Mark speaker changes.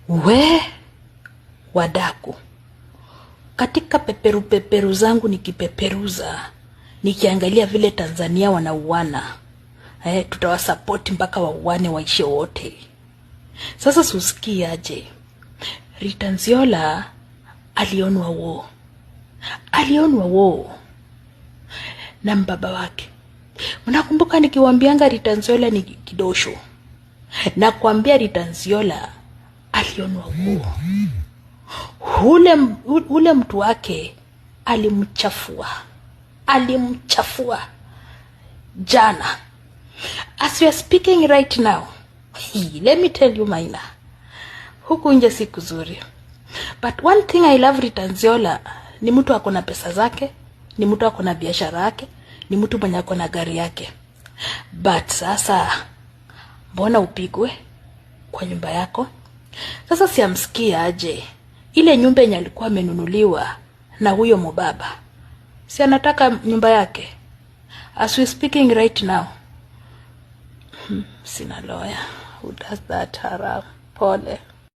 Speaker 1: We wadaku, katika peperu zangu nikipeperuza, nikiangalia vile Tanzania wanauana, tutawasupport mpaka wauane waishe wote. Sasa susikia aje, Rita Nziola alionwa wo na mbaba wake. Mnakumbuka nikiwaambianga Rita Nziola ni kidosho, na kuambia Rita Nziola alionwa wo. Ule mtu wake alimchafua jana. As we are speaking right now, let me tell you Maina, huku nje si kuzuri. But one thing I love Rita Nziola, ni mtu akona pesa zake, ni mtu akona biashara yake, ni mtu mwenye akona gari yake. But sasa mbona upigwe kwa nyumba yako? Sasa siamsikia aje ile nyumba yenye alikuwa amenunuliwa na huyo mubaba, si anataka nyumba yake? As we speaking right now, sina lawyer who does that haram. Pole.